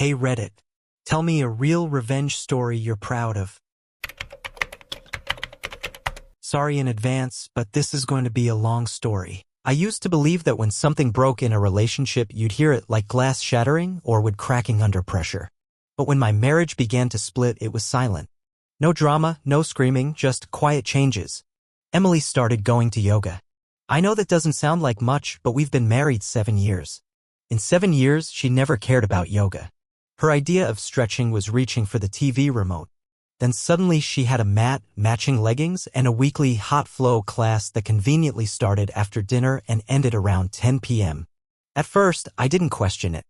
Hey Reddit, tell me a real revenge story you're proud of. Sorry in advance, but this is going to be a long story. I used to believe that when something broke in a relationship, you'd hear it like glass shattering or wood cracking under pressure. But when my marriage began to split, it was silent. No drama, no screaming, just quiet changes. Emily started going to yoga. I know that doesn't sound like much, but we've been married 7 years. In 7 years, she never cared about yoga. Her idea of stretching was reaching for the TV remote. Then suddenly she had a mat, matching leggings, and a weekly hot flow class that conveniently started after dinner and ended around 10 p.m. At first, I didn't question it.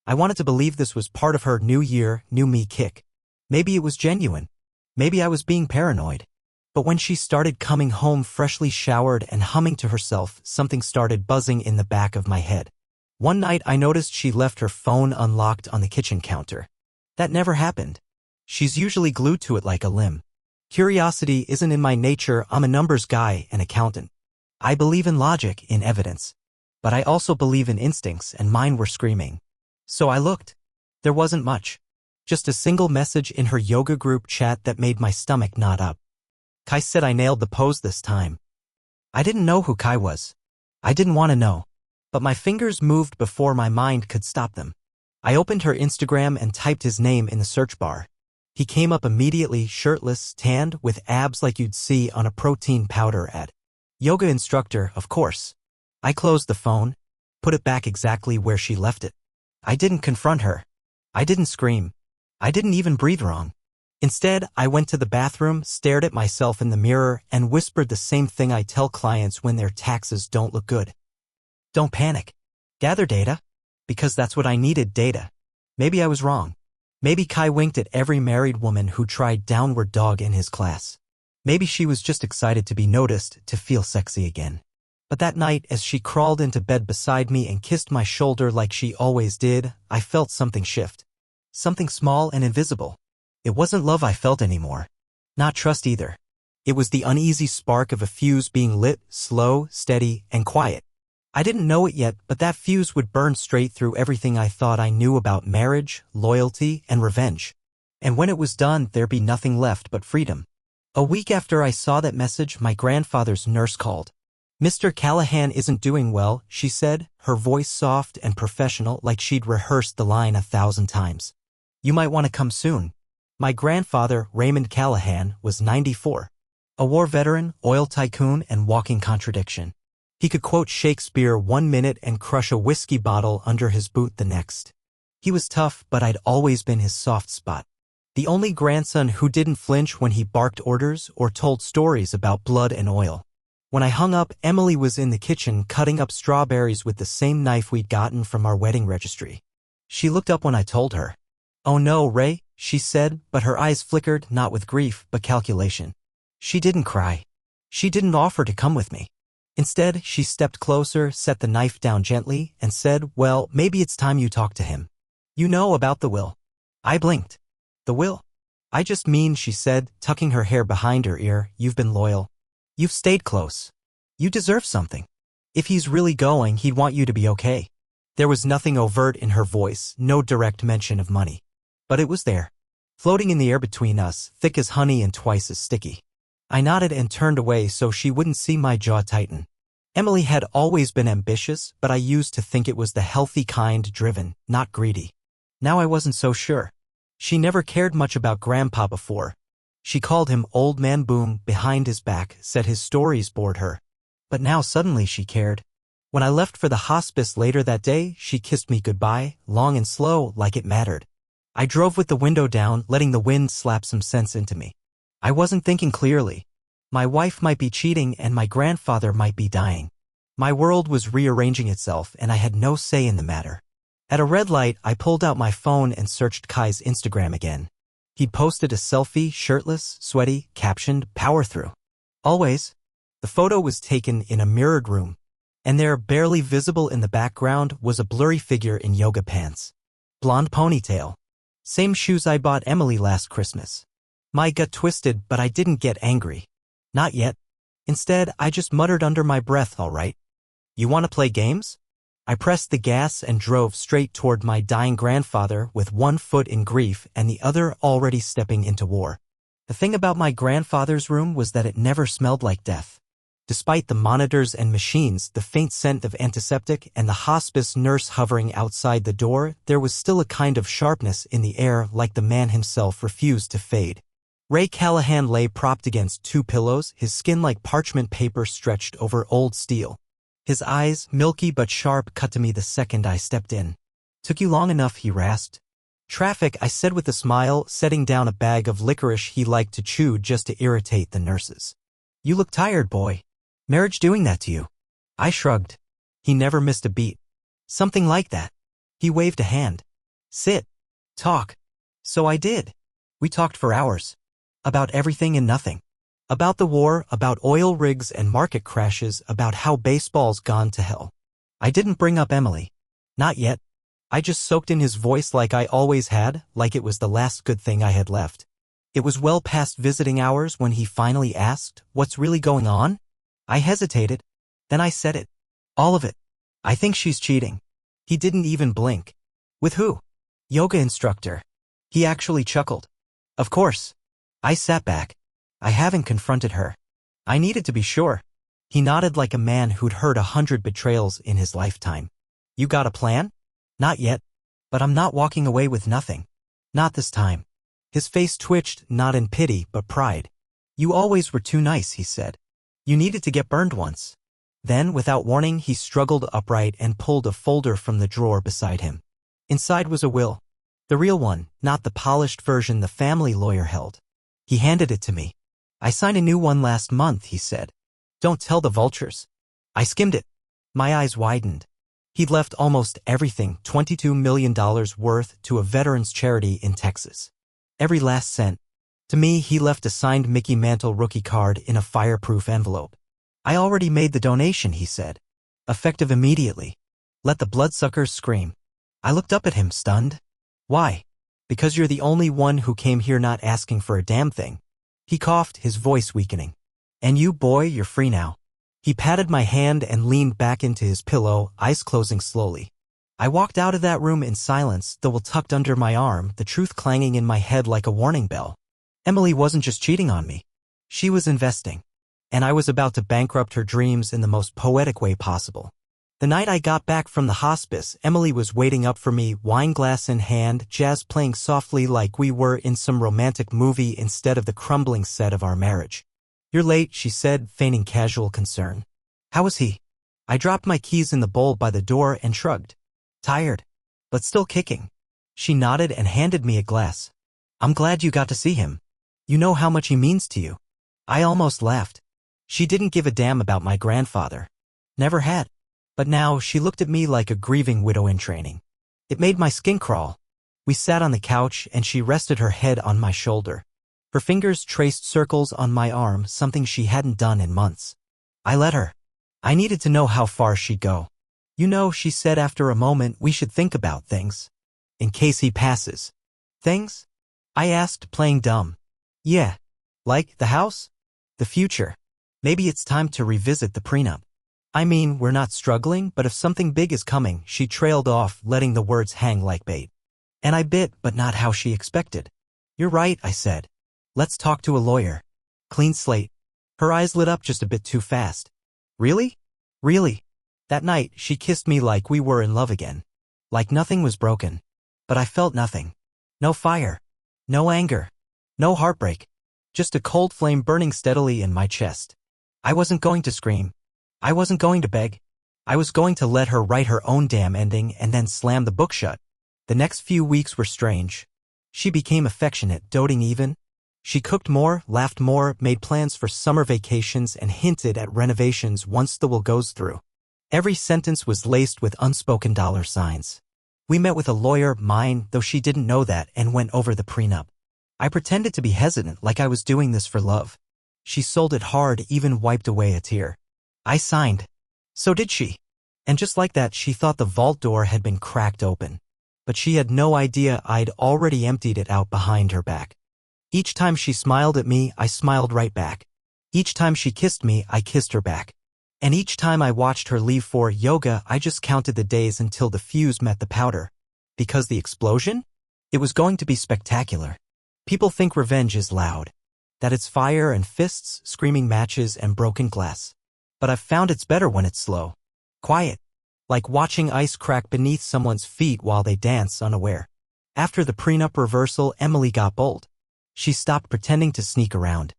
I wanted to believe this was part of her new year, new me kick. Maybe it was genuine. Maybe I was being paranoid. But when she started coming home freshly showered and humming to herself, something started buzzing in the back of my head. One night I noticed she left her phone unlocked on the kitchen counter. That never happened. She's usually glued to it like a limb. Curiosity isn't in my nature. I'm a numbers guy, an accountant. I believe in logic, in evidence. But I also believe in instincts, and mine were screaming. So I looked. There wasn't much. Just a single message in her yoga group chat that made my stomach knot up. Kai said I nailed the pose this time. I didn't know who Kai was. I didn't want to know. But my fingers moved before my mind could stop them. I opened her Instagram and typed his name in the search bar. He came up immediately, shirtless, tanned, with abs like you'd see on a protein powder ad. Yoga instructor, of course. I closed the phone, put it back exactly where she left it. I didn't confront her. I didn't scream. I didn't even breathe wrong. Instead, I went to the bathroom, stared at myself in the mirror, and whispered the same thing I tell clients when their taxes don't look good. Don't panic. Gather data. Because that's what I needed, data. Maybe I was wrong. Maybe Kai winked at every married woman who tried downward dog in his class. Maybe she was just excited to be noticed, to feel sexy again. But that night, as she crawled into bed beside me and kissed my shoulder like she always did, I felt something shift. Something small and invisible. It wasn't love I felt anymore. Not trust either. It was the uneasy spark of a fuse being lit, slow, steady, and quiet. I didn't know it yet, but that fuse would burn straight through everything I thought I knew about marriage, loyalty, and revenge. And when it was done, there'd be nothing left but freedom. A week after I saw that message, my grandfather's nurse called. Mr. Callahan isn't doing well, she said, her voice soft and professional like she'd rehearsed the line 1,000 times. You might want to come soon. My grandfather, Raymond Callahan, was 94. A war veteran, oil tycoon, and walking contradiction. He could quote Shakespeare 1 minute and crush a whiskey bottle under his boot the next. He was tough, but I'd always been his soft spot. The only grandson who didn't flinch when he barked orders or told stories about blood and oil. When I hung up, Emily was in the kitchen cutting up strawberries with the same knife we'd gotten from our wedding registry. She looked up when I told her. Oh no, Ray, she said, but her eyes flickered, not with grief, but calculation. She didn't cry. She didn't offer to come with me. Instead, she stepped closer, set the knife down gently, and said, well, maybe it's time you talk to him. You know about the will. I blinked. The will? I just mean, she said, tucking her hair behind her ear, you've been loyal. You've stayed close. You deserve something. If he's really going, he'd want you to be okay. There was nothing overt in her voice, no direct mention of money. But it was there. Floating in the air between us, thick as honey and twice as sticky. I nodded and turned away so she wouldn't see my jaw tighten. Emily had always been ambitious, but I used to think it was the healthy kind, driven, not greedy. Now I wasn't so sure. She never cared much about Grandpa before. She called him Old Man Boom behind his back, said his stories bored her. But now suddenly she cared. When I left for the hospice later that day, she kissed me goodbye, long and slow, like it mattered. I drove with the window down, letting the wind slap some sense into me. I wasn't thinking clearly. My wife might be cheating and my grandfather might be dying. My world was rearranging itself and I had no say in the matter. At a red light, I pulled out my phone and searched Kai's Instagram again. He'd posted a selfie, shirtless, sweaty, captioned, power through. Always. The photo was taken in a mirrored room. And there, barely visible in the background, was a blurry figure in yoga pants. Blonde ponytail. Same shoes I bought Emily last Christmas. My gut twisted, but I didn't get angry. Not yet. Instead, I just muttered under my breath, all right. You want to play games? I pressed the gas and drove straight toward my dying grandfather with one foot in grief and the other already stepping into war. The thing about my grandfather's room was that it never smelled like death. Despite the monitors and machines, the faint scent of antiseptic, and the hospice nurse hovering outside the door, there was still a kind of sharpness in the air like the man himself refused to fade. Ray Callahan lay propped against two pillows, his skin like parchment paper stretched over old steel. His eyes, milky but sharp, cut to me the second I stepped in. "Took you long enough," he rasped. "Traffic," I said with a smile, setting down a bag of licorice he liked to chew just to irritate the nurses. "You look tired, boy. Marriage doing that to you?" I shrugged. He never missed a beat. "Something like that." He waved a hand. "Sit. Talk." So I did. We talked for hours. About everything and nothing. About the war, about oil rigs and market crashes, about how baseball's gone to hell. I didn't bring up Emily. Not yet. I just soaked in his voice like I always had, like it was the last good thing I had left. It was well past visiting hours when he finally asked, "What's really going on?" I hesitated. Then I said it. All of it. "I think she's cheating." He didn't even blink. "With who?" "Yoga instructor." He actually chuckled. "Of course." I sat back. I haven't confronted her. I needed to be sure. He nodded like a man who'd heard 100 betrayals in his lifetime. "You got a plan?" "Not yet. But I'm not walking away with nothing. Not this time." His face twitched, not in pity, but pride. "You always were too nice," he said. "You needed to get burned once." Then, without warning, he struggled upright and pulled a folder from the drawer beside him. Inside was a will. The real one, not the polished version the family lawyer held. He handed it to me. "I signed a new one last month," he said. "Don't tell the vultures." I skimmed it. My eyes widened. He'd left almost everything, $22 million worth, to a veterans charity in Texas. Every last cent. To me, he left a signed Mickey Mantle rookie card in a fireproof envelope. "I already made the donation," he said. "Effective immediately. Let the bloodsuckers scream." I looked up at him, stunned. "Why?" "Because you're the only one who came here not asking for a damn thing." He coughed, his voice weakening. "And you, boy, you're free now." He patted my hand and leaned back into his pillow, eyes closing slowly. I walked out of that room in silence, the will tucked under my arm, the truth clanging in my head like a warning bell. Emily wasn't just cheating on me. She was investing. And I was about to bankrupt her dreams in the most poetic way possible. The night I got back from the hospice, Emily was waiting up for me, wine glass in hand, jazz playing softly like we were in some romantic movie instead of the crumbling set of our marriage. "You're late," she said, feigning casual concern. "How was he?" I dropped my keys in the bowl by the door and shrugged. "Tired, but still kicking." She nodded and handed me a glass. "I'm glad you got to see him. You know how much he means to you." I almost laughed. She didn't give a damn about my grandfather. Never had. But now she looked at me like a grieving widow in training. It made my skin crawl. We sat on the couch and she rested her head on my shoulder. Her fingers traced circles on my arm, something she hadn't done in months. I let her. I needed to know how far she'd go. "You know," she said after a moment, "we should think about things. In case he passes." "Things?" I asked, playing dumb. "Yeah. Like the house? The future. Maybe it's time to revisit the prenup." "I mean, we're not struggling, but if something big is coming," she trailed off, letting the words hang like bait. And I bit, but not how she expected. "You're right," I said. "Let's talk to a lawyer. Clean slate." Her eyes lit up just a bit too fast. "Really?" "Really." That night, she kissed me like we were in love again. Like nothing was broken. But I felt nothing. No fire. No anger. No heartbreak. Just a cold flame burning steadily in my chest. I wasn't going to scream. I wasn't going to beg. I was going to let her write her own damn ending and then slam the book shut. The next few weeks were strange. She became affectionate, doting even. She cooked more, laughed more, made plans for summer vacations, and hinted at renovations once the will goes through. Every sentence was laced with unspoken dollar signs. We met with a lawyer, mine, though she didn't know that, and went over the prenup. I pretended to be hesitant, like I was doing this for love. She sold it hard, even wiped away a tear. I signed. So did she. And just like that, she thought the vault door had been cracked open. But she had no idea I'd already emptied it out behind her back. Each time she smiled at me, I smiled right back. Each time she kissed me, I kissed her back. And each time I watched her leave for yoga, I just counted the days until the fuse met the powder. Because the explosion? It was going to be spectacular. People think revenge is loud, that it's fire and fists, screaming matches, and broken glass. But I've found it's better when it's slow. Quiet. Like watching ice crack beneath someone's feet while they dance unaware. After the prenup reversal, Emily got bold. She stopped pretending to sneak around.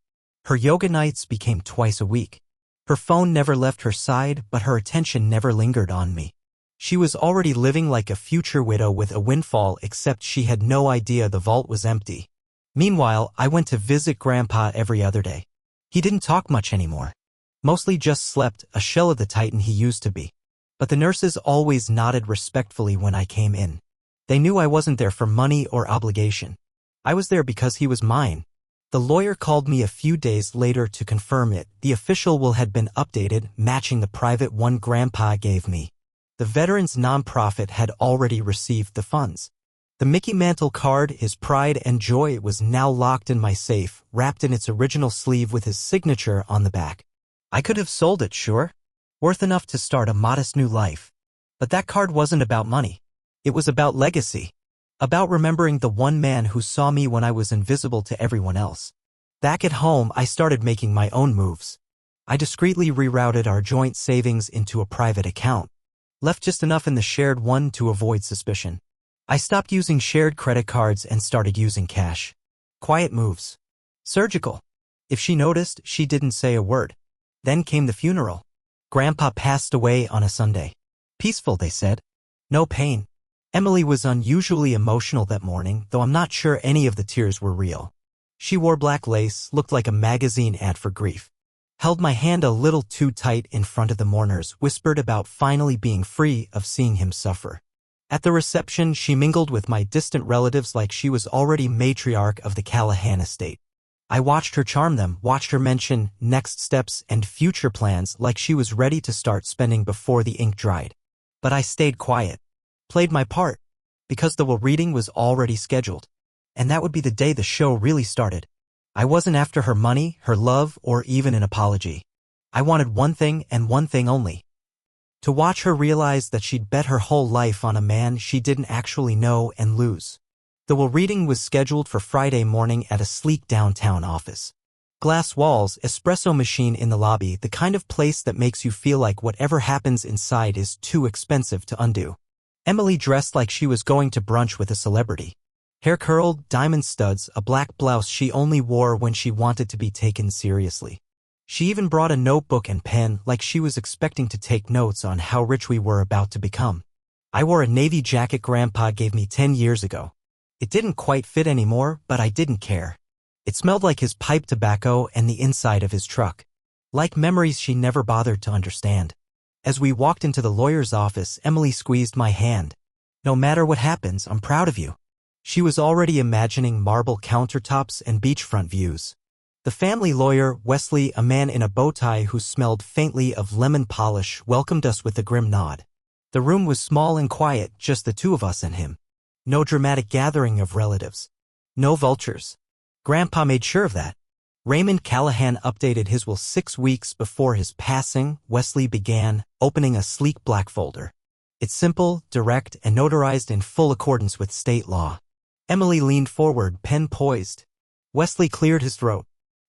Her yoga nights became twice a week. Her phone never left her side, but her attention never lingered on me. She was already living like a future widow with a windfall, except she had no idea the vault was empty. Meanwhile, I went to visit Grandpa every other day. He didn't talk much anymore. Mostly just slept, a shell of the titan he used to be. But the nurses always nodded respectfully when I came in. They knew I wasn't there for money or obligation. I was there because he was mine. The lawyer called me a few days later to confirm it. The official will had been updated, matching the private one Grandpa gave me. The veterans nonprofit had already received the funds. The Mickey Mantle card, his pride and joy, was now locked in my safe, wrapped in its original sleeve with his signature on the back. I could have sold it, sure. Worth enough to start a modest new life. But that card wasn't about money. It was about legacy. About remembering the one man who saw me when I was invisible to everyone else. Back at home, I started making my own moves. I discreetly rerouted our joint savings into a private account. Left just enough in the shared one to avoid suspicion. I stopped using shared credit cards and started using cash. Quiet moves. Surgical. If she noticed, she didn't say a word. Then came the funeral. Grandpa passed away on a Sunday. Peaceful, they said. No pain. Emily was unusually emotional that morning, though I'm not sure any of the tears were real. She wore black lace, looked like a magazine ad for grief. Held my hand a little too tight in front of the mourners, whispered about finally being free of seeing him suffer. At the reception, she mingled with my distant relatives like she was already matriarch of the Callahan estate. I watched her charm them, watched her mention next steps and future plans like she was ready to start spending before the ink dried. But I stayed quiet. Played my part, because the will reading was already scheduled. And that would be the day the show really started. I wasn't after her money, her love, or even an apology. I wanted one thing and one thing only. To watch her realize that she'd bet her whole life on a man she didn't actually know and lose. The will reading was scheduled for Friday morning at a sleek downtown office. Glass walls, espresso machine in the lobby, the kind of place that makes you feel like whatever happens inside is too expensive to undo. Emily dressed like she was going to brunch with a celebrity. Hair curled, diamond studs, a black blouse she only wore when she wanted to be taken seriously. She even brought a notebook and pen like she was expecting to take notes on how rich we were about to become. I wore a navy jacket Grandpa gave me 10 years ago. It didn't quite fit anymore, but I didn't care. It smelled like his pipe tobacco and the inside of his truck. Like memories she never bothered to understand. As we walked into the lawyer's office, Emily squeezed my hand. No matter what happens, I'm proud of you. She was already imagining marble countertops and beachfront views. The family lawyer, Wesley, a man in a bow tie who smelled faintly of lemon polish, welcomed us with a grim nod. The room was small and quiet, just the two of us and him. No dramatic gathering of relatives. No vultures. Grandpa made sure of that. Raymond Callahan updated his will 6 weeks before his passing. Wesley began, opening a sleek black folder. It's simple, direct, and notarized in full accordance with state law. Emily leaned forward, pen poised. Wesley cleared his throat.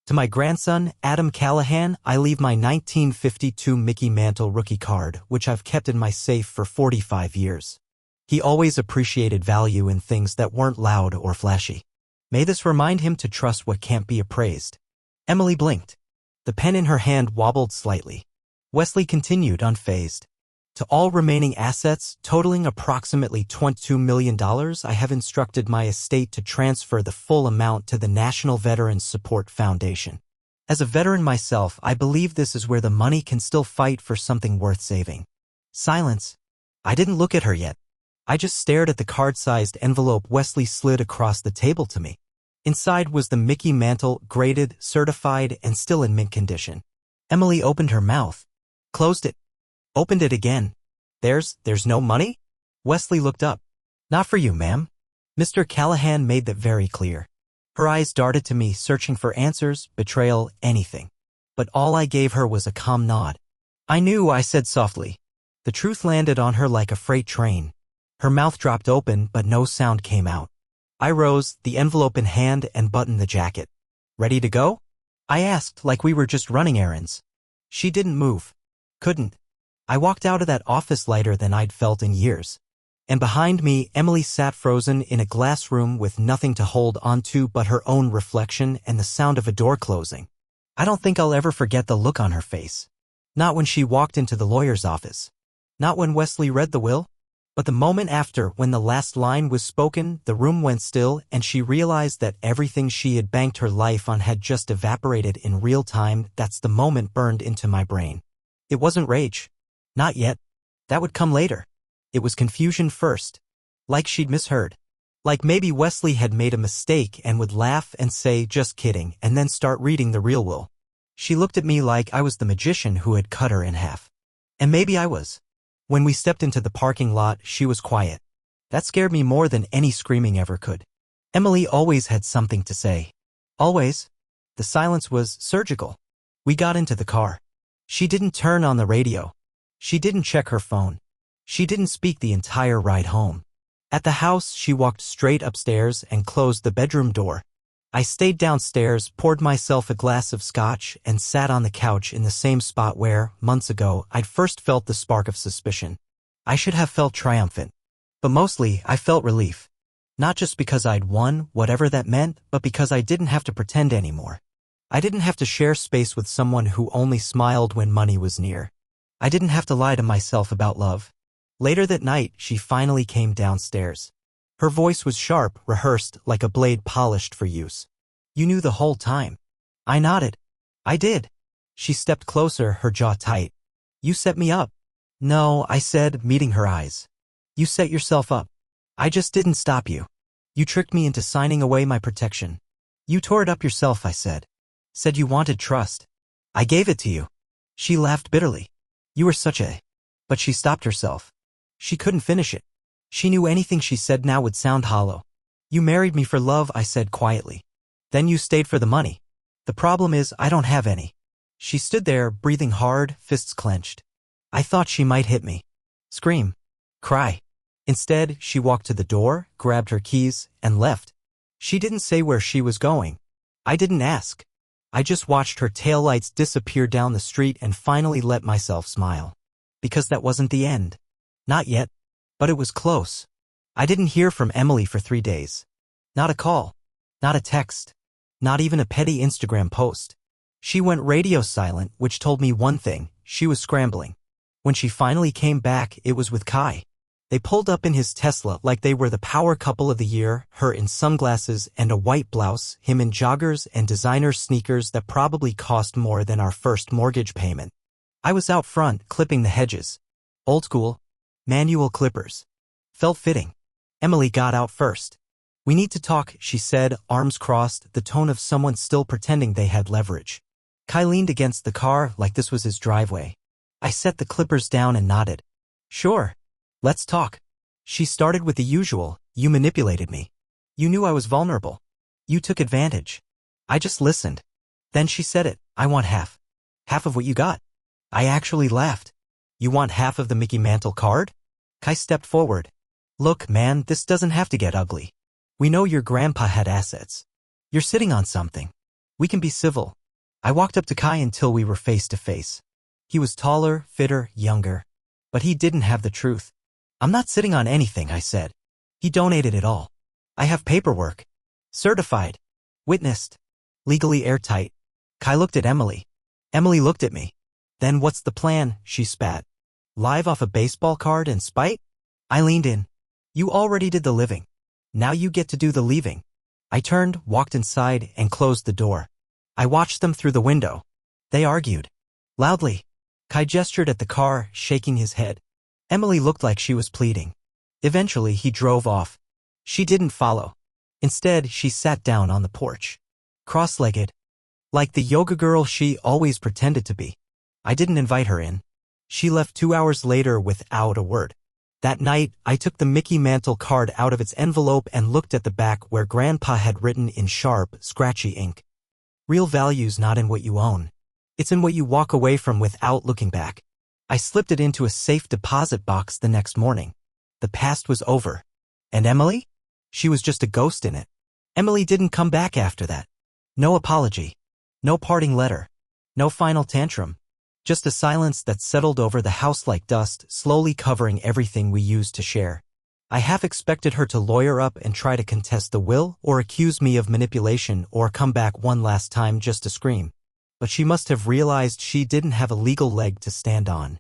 To my grandson, Adam Callahan, I leave my 1952 Mickey Mantle rookie card, which I've kept in my safe for 45 years. He always appreciated value in things that weren't loud or flashy. May this remind him to trust what can't be appraised. Emily blinked. The pen in her hand wobbled slightly. Wesley continued unfazed. To all remaining assets, totaling approximately $22 million, I have instructed my estate to transfer the full amount to the National Veterans Support Foundation. As a veteran myself, I believe this is where the money can still fight for something worth saving. Silence. I didn't look at her yet. I just stared at the card-sized envelope Wesley slid across the table to me. Inside was the Mickey Mantle, graded, certified, and still in mint condition. Emily opened her mouth. Closed it. Opened it again. There's no money? Wesley looked up. Not for you, ma'am. Mr. Callahan made that very clear. Her eyes darted to me, searching for answers, betrayal, anything. But all I gave her was a calm nod. I knew, I said softly. The truth landed on her like a freight train. Her mouth dropped open, but no sound came out. I rose, the envelope in hand, and buttoned the jacket. Ready to go? I asked, like we were just running errands. She didn't move. Couldn't. I walked out of that office lighter than I'd felt in years. And behind me, Emily sat frozen in a glass room with nothing to hold onto but her own reflection and the sound of a door closing. I don't think I'll ever forget the look on her face. Not when she walked into the lawyer's office. Not when Wesley read the will. But the moment after, when the last line was spoken, the room went still and she realized that everything she had banked her life on had just evaporated in real time. That's the moment burned into my brain. It wasn't rage. Not yet. That would come later. It was confusion first. Like she'd misheard. Like maybe Wesley had made a mistake and would laugh and say, just kidding, and then start reading the real will. She looked at me like I was the magician who had cut her in half. And maybe I was. When we stepped into the parking lot, she was quiet. That scared me more than any screaming ever could. Emily always had something to say. Always. The silence was surgical. We got into the car. She didn't turn on the radio. She didn't check her phone. She didn't speak the entire ride home. At the house, she walked straight upstairs and closed the bedroom door. I stayed downstairs, poured myself a glass of scotch, and sat on the couch in the same spot where, months ago, I'd first felt the spark of suspicion. I should have felt triumphant. But mostly, I felt relief. Not just because I'd won, whatever that meant, but because I didn't have to pretend anymore. I didn't have to share space with someone who only smiled when money was near. I didn't have to lie to myself about love. Later that night, she finally came downstairs. Her voice was sharp, rehearsed, like a blade polished for use. You knew the whole time. I nodded. I did. She stepped closer, her jaw tight. You set me up. No, I said, meeting her eyes. You set yourself up. I just didn't stop you. You tricked me into signing away my protection. You tore it up yourself, I said. Said you wanted trust. I gave it to you. She laughed bitterly. You were such a... But she stopped herself. She couldn't finish it. She knew anything she said now would sound hollow. You married me for love, I said quietly. Then you stayed for the money. The problem is, I don't have any. She stood there, breathing hard, fists clenched. I thought she might hit me. Scream. Cry. Instead, she walked to the door, grabbed her keys, and left. She didn't say where she was going. I didn't ask. I just watched her taillights disappear down the street and finally let myself smile. Because that wasn't the end. Not yet. But it was close. I didn't hear from Emily for 3 days. Not a call. Not a text. Not even a petty Instagram post. She went radio silent, which told me one thing: she was scrambling. When she finally came back, it was with Kai. They pulled up in his Tesla like they were the power couple of the year, her in sunglasses and a white blouse, him in joggers and designer sneakers that probably cost more than our first mortgage payment. I was out front, clipping the hedges. Old school. Manual clippers. Felt fitting. Emily got out first. We need to talk, she said, arms crossed, the tone of someone still pretending they had leverage. Kai leaned against the car like this was his driveway. I set the clippers down and nodded. Sure. Let's talk. She started with the usual, you manipulated me. You knew I was vulnerable. You took advantage. I just listened. Then she said it, I want half. Half of what you got. I actually laughed. You want half of the Mickey Mantle card? Kai stepped forward. Look, man, this doesn't have to get ugly. We know your grandpa had assets. You're sitting on something. We can be civil. I walked up to Kai until we were face to face. He was taller, fitter, younger. But he didn't have the truth. I'm not sitting on anything, I said. He donated it all. I have paperwork. Certified. Witnessed. Legally airtight. Kai looked at Emily. Emily looked at me. Then what's the plan, she spat. Live off a baseball card and spite? I leaned in. You already did the living. Now you get to do the leaving. I turned, walked inside, and closed the door. I watched them through the window. They argued. Loudly. Kai gestured at the car, shaking his head. Emily looked like she was pleading. Eventually, he drove off. She didn't follow. Instead, she sat down on the porch. Cross-legged. Like the yoga girl she always pretended to be. I didn't invite her in. She left 2 hours later without a word. That night, I took the Mickey Mantle card out of its envelope and looked at the back where Grandpa had written in sharp, scratchy ink. Real value's not in what you own. It's in what you walk away from without looking back. I slipped it into a safe deposit box the next morning. The past was over. And Emily? She was just a ghost in it. Emily didn't come back after that. No apology. No parting letter. No final tantrum. Just a silence that settled over the house like dust, slowly covering everything we used to share. I half expected her to lawyer up and try to contest the will, or accuse me of manipulation, or come back one last time just to scream. But she must have realized she didn't have a legal leg to stand on.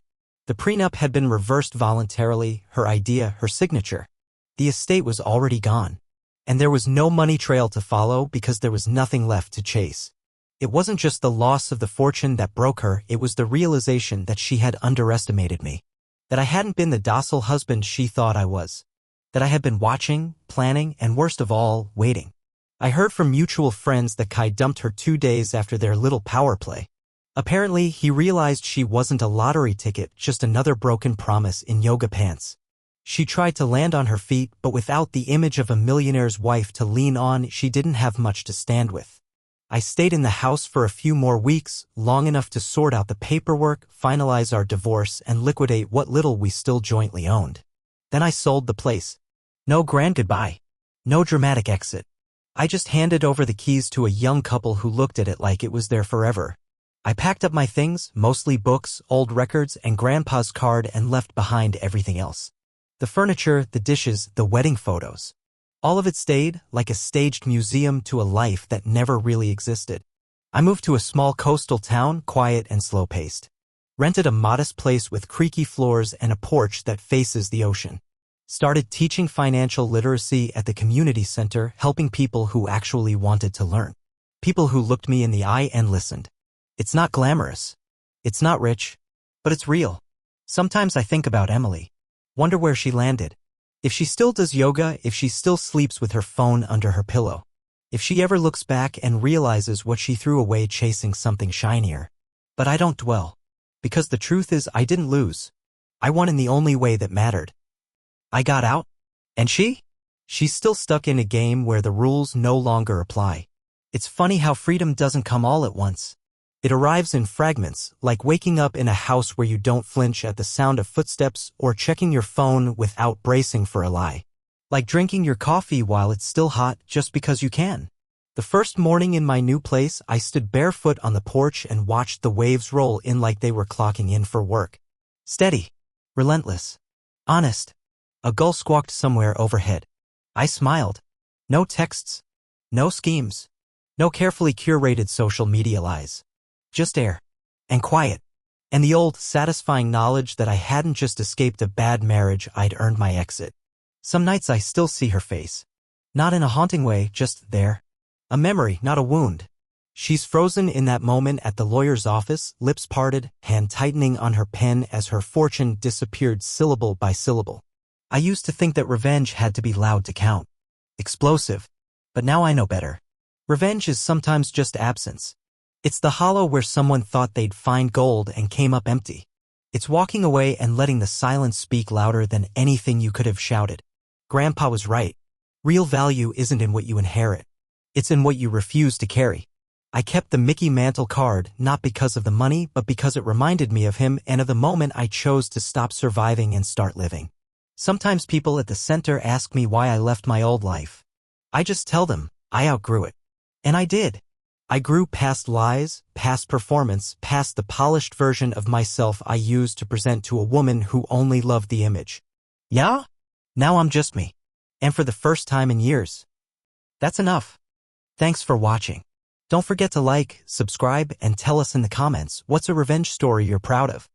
The prenup had been reversed voluntarily, her idea, her signature. The estate was already gone. And there was no money trail to follow because there was nothing left to chase. It wasn't just the loss of the fortune that broke her, it was the realization that she had underestimated me. That I hadn't been the docile husband she thought I was. That I had been watching, planning, and worst of all, waiting. I heard from mutual friends that Kai dumped her 2 days after their little power play. Apparently, he realized she wasn't a lottery ticket, just another broken promise in yoga pants. She tried to land on her feet, but without the image of a millionaire's wife to lean on, she didn't have much to stand with. I stayed in the house for a few more weeks, long enough to sort out the paperwork, finalize our divorce, and liquidate what little we still jointly owned. Then I sold the place. No grand goodbye. No dramatic exit. I just handed over the keys to a young couple who looked at it like it was there forever. I packed up my things, mostly books, old records, and Grandpa's card, and left behind everything else. The furniture, the dishes, the wedding photos. All of it stayed, like a staged museum to a life that never really existed. I moved to a small coastal town, quiet and slow-paced. Rented a modest place with creaky floors and a porch that faces the ocean. Started teaching financial literacy at the community center, helping people who actually wanted to learn. People who looked me in the eye and listened. It's not glamorous. It's not rich. But it's real. Sometimes I think about Emily. Wonder where she landed. If she still does yoga, if she still sleeps with her phone under her pillow. If she ever looks back and realizes what she threw away chasing something shinier. But I don't dwell. Because the truth is I didn't lose. I won in the only way that mattered. I got out. And she? She's still stuck in a game where the rules no longer apply. It's funny how freedom doesn't come all at once. It arrives in fragments, like waking up in a house where you don't flinch at the sound of footsteps or checking your phone without bracing for a lie. Like drinking your coffee while it's still hot just because you can. The first morning in my new place, I stood barefoot on the porch and watched the waves roll in like they were clocking in for work. Steady. Relentless. Honest. A gull squawked somewhere overhead. I smiled. No texts. No schemes. No carefully curated social media lies. Just air. And quiet. And the old, satisfying knowledge that I hadn't just escaped a bad marriage, I'd earned my exit. Some nights I still see her face. Not in a haunting way, just there. A memory, not a wound. She's frozen in that moment at the lawyer's office, lips parted, hand tightening on her pen as her fortune disappeared syllable by syllable. I used to think that revenge had to be loud to count. Explosive. But now I know better. Revenge is sometimes just absence. It's the hollow where someone thought they'd find gold and came up empty. It's walking away and letting the silence speak louder than anything you could have shouted. Grandpa was right. Real value isn't in what you inherit. It's in what you refuse to carry. I kept the Mickey Mantle card, not because of the money, but because it reminded me of him and of the moment I chose to stop surviving and start living. Sometimes people at the center ask me why I left my old life. I just tell them, I outgrew it. And I did. I grew past lies, past performance, past the polished version of myself I used to present to a woman who only loved the image. Yeah? Now I'm just me. And for the first time in years. That's enough. Thanks for watching. Don't forget to like, subscribe, and tell us in the comments what's a revenge story you're proud of.